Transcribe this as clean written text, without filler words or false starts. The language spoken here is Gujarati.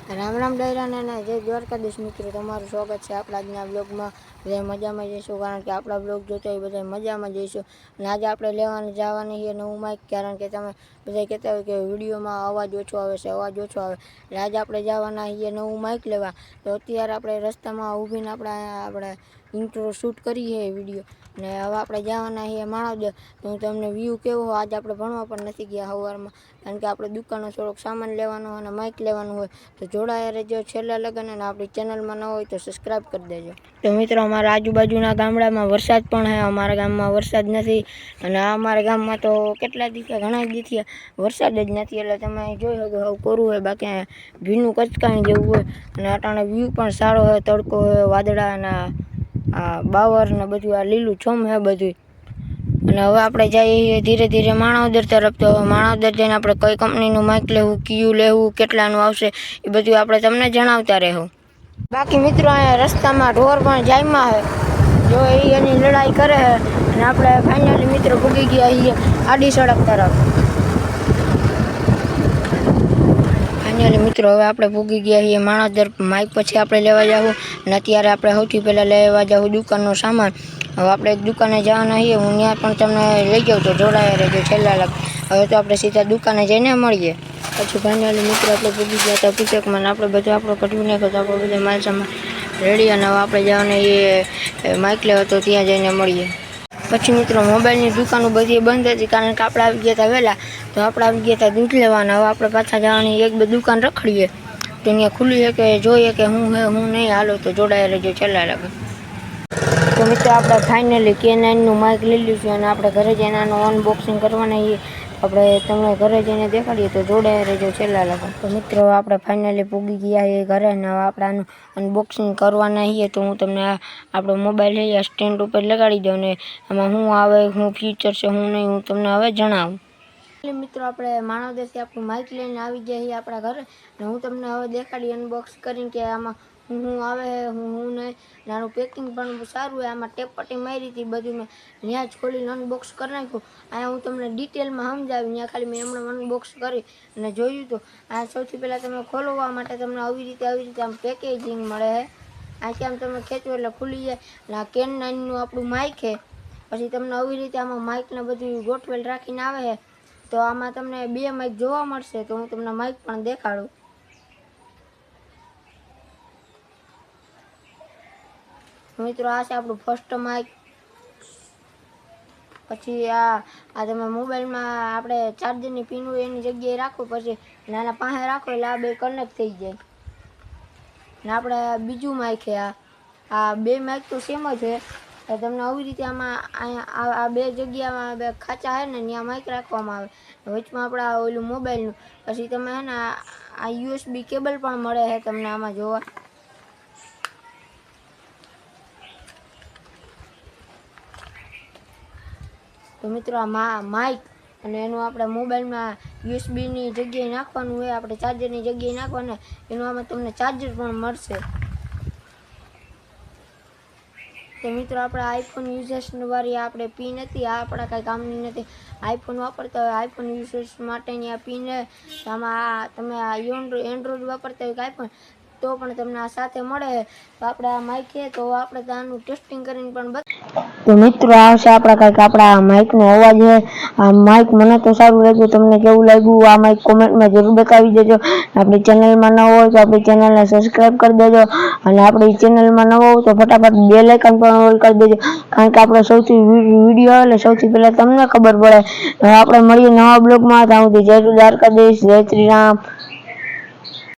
રામ રામ ડાયરાને જય દ્વારકાધીશ મિત્રો, તમારું સ્વાગત છે આપણા આજના બ્લોગમાં. બધા મજામાં જઈશું, કારણ કે આપણા બ્લોગ જોતા હોય બધા મજામાં જઈશું. અને આજે આપણે લેવાની જવાની છે નવું માઇક, કારણ કે તમે બધા કહેતા હોય કે વિડીયોમાં અવાજ ઓછો આવે છે, અવાજ ઓછો આવે. એટલે આજે આપણે જવાના છીએ નવું માઇક લેવા. તો અત્યારે આપણે રસ્તામાં ઊભીને આપણે ઇન્ટ્રો શૂટ કરીએ વિડીયો, ને હવે આપણે જવાના છીએ માણાવદર. તો હું તમને વ્યૂ કેવો આજે આપણે ભણવા પણ નથી ગયા સવારમાં, કારણ કે આપણે દુકાનો થોડોક સામાન લેવાનો અને માઇક લેવાનું હોય. તો જોડાયા રહેજો છેલ્લા લગન, અને આપણી ચેનલમાં ન હોય તો સબસ્ક્રાઈબ કરી દેજો. તો મિત્રો, અમારા આજુબાજુના ગામડામાં વરસાદ પણ છે, અમારા ગામમાં વરસાદ નથી. અને અમારા ગામમાં તો કેટલા દિવસ ઘણા દિવસથી વરસાદ જ નથી. એટલે તમે જોઈ શકો હવે કોરું હોય, બાકી ભીનું કચકાણ જેવું હોય. અને અટાણે વ્યૂ પણ સારો હોય, તડકો હોય, વાદળા અને આ બાવર ને બધું આ લીલું છમ છે બધું. અને હવે આપણે જઈએ ધીરે ધીરે માણાવદર તરફ. તો માણાવદર જઈને આપણે કઈ કંપનીનું માઇક લેવું, કયું લેવું, કેટલાનું આવશે, એ બધું આપણે તમને જણાવતા રહેવું. બાકી મિત્રો, અહીંયા રસ્તામાં ઢોર પણ જાયમાં છે, જો એની લડાઈ કરે છે. અને આપણે ફાઇનલી મિત્રો ભૂગી ગયા છીએ આડી સડક તરફ. ફાઇનલી મિત્રો, હવે આપણે ભૂગી ગયા છીએ માણાવદર. માઇક પછી આપણે લેવા જવું, અને અત્યારે આપણે સૌથી પહેલાં લેવા જવું દુકાનનો સામાન. હવે આપણે એક દુકાને જવાના છીએ, હું ત્યાં પણ તમને લઈ જાઉં, તો જોડાયા રહેજો છેલ્લા લગ. હવે તો આપણે સીધા દુકાને જઈને મળીએ. પછી ફાઇનલી મિત્રો આપણે ભૂગી ગયા હતા પુસ્તકમાં, આપણે બધું આપણો કઢવી નાખ્યો તો આપણે બધા માલ સામાન રેડી. અને હવે આપણે જવાના એ માઇક લેવા, તો ત્યાં જઈને મળીએ. પછી મિત્રો, મોબાઈલની દુકાનો બધી બંધ હતી, કારણ કે આપણે આવી ગયા હતા વહેલા. તો આપણે આવી ગયા હતા દૂધ લેવાના. હવે આપણે પાછા જવાની એક બે દુકાન રખડીએ, તો ત્યાં ખુલ્લી છે કે જોઈએ કે હું નહીં. હાલો તો જોડાયા રહેજો છેલ્લા લગન. તો મિત્રો, આપણે ફાઇનલી K9નું માઇક લઈ લીધું, અને આપણે ઘરે જઈને આનું અનબોક્સિંગ કરવાના છીએ. આપણે તમને ઘરે જઈને દેખાડીએ, તો જોડાયા રહેજો છેલ્લા લગન. તો મિત્રો, આપણે ફાઇનલી પૂગી ગયા છીએ ઘરે, અને હવે આપણે આનું અનબોક્સિંગ કરવાના છીએ. તો હું તમને આપણો મોબાઈલ છે સ્ટેન્ડ ઉપર લગાડી દઉં, ને એમાં શું આવે, શું ફીચર છે, શું નહીં, હું તમને હવે જણાવું. મિત્રો, આપણે માણાવદરથી આપણું માઇક લઈને આવી ગયા છીએ આપણા ઘરે, અને હું તમને હવે દેખાડી અનબોક્સ કરીને કે આમાં હું આવે છે, હું નહીં. આનું પેકિંગ પણ સારું હોય, આમાં ટેપ પટ્ટી મારી હતી બધું મેં ત્યાં જ ખોલીને અનબોક્સ કરી નાખ્યું. અહીંયા હું તમને ડિટેલમાં સમજાવી, ત્યાં ખાલી મેં હમણાં અનબોક્સ કરી અને જોયું હતું. આ સૌથી પહેલાં તમે ખોલવા માટે તમને આવી રીતે આમ પેકેજિંગ મળે છે. આથી આમ તમે ખેંચો એટલે ખુલી જાય. અને આ K9નું આપણું માઇક છે. પછી તમને આવી રીતે આમાં માઇકને બધું ગોઠવેલ રાખીને આવે છે. તો આમાં તમને બે માઇક જોવા મળશે, તો હું તમને માઇક પણ દેખાડું. મિત્રો, આ છે આપણું ફર્સ્ટ માઇક. પછી આ તમે મોબાઈલમાં આપણે ચાર્જરની પિન હોય એની જગ્યાએ રાખો, પછી નાના પાસે રાખો એટલે આ બે કનેક્ટ થઈ જાય. ને આપણે બીજું માઇક છે, આ બે માઇક તો સેમ જ છે. તમને આવી રીતે આમાં આ બે જગ્યામાં બે ખાંચા છે ને, ત્યાં માઇક રાખવામાં આવે. વચમાં આપણા ઓલું મોબાઈલનું. પછી તમે છે ને આ USB કેબલ પણ મળે છે તમને આમાં જોવા. તો મિત્રો, આ માઇક અને એનું આપણે મોબાઈલમાં USB-ની જગ્યાએ નાખવાનું હોય, આપણે ચાર્જરની જગ્યાએ નાખવાનું. એનું આમાં તમને ચાર્જર પણ મળશે. તો મિત્રો, આપણે આઈફોન યુઝર્સવાળી આપણે પિન હતી, આ આપણા કાંઈ કામની નથી. આઈફોન વાપરતા હોય, આઈફોન યુઝર્સ માટેની આ પિન છે. આમાં તમે આ એન્ડ્રોઈડ વાપરતા હોય આઈફોન, તો પણ તમને આ સાથે મળે છે. તો આપણે આ માઇક છે, તો આપણે આનું ટેસ્ટિંગ કરીને પણ તો મિત્રો, આ છે આપણા કંઈક આપણા માઇકનો અવાજ છે. આ માઇક મને તો સારું લાગ્યું, તમને કેવું લાગ્યું આ માઇક કોમેન્ટમાં જરૂર બતાવી દેજો. આપણી ચેનલમાં ન હોય તો આપણી ચેનલને સબસ્ક્રાઈબ કરી દેજો, અને આપણી ચેનલમાં ન હોય તો ફટાફટ બેલ આઇકન પણ ઓલ કરી દેજો, કારણ કે આપણે સૌથી વિડીયો આવે સૌથી પહેલાં તમને ખબર પડે. આપણે મળીએ નવા બ્લોગમાં. ત્યાં સુધી જય દ્વારકાધીશ, જય શ્રી રામ.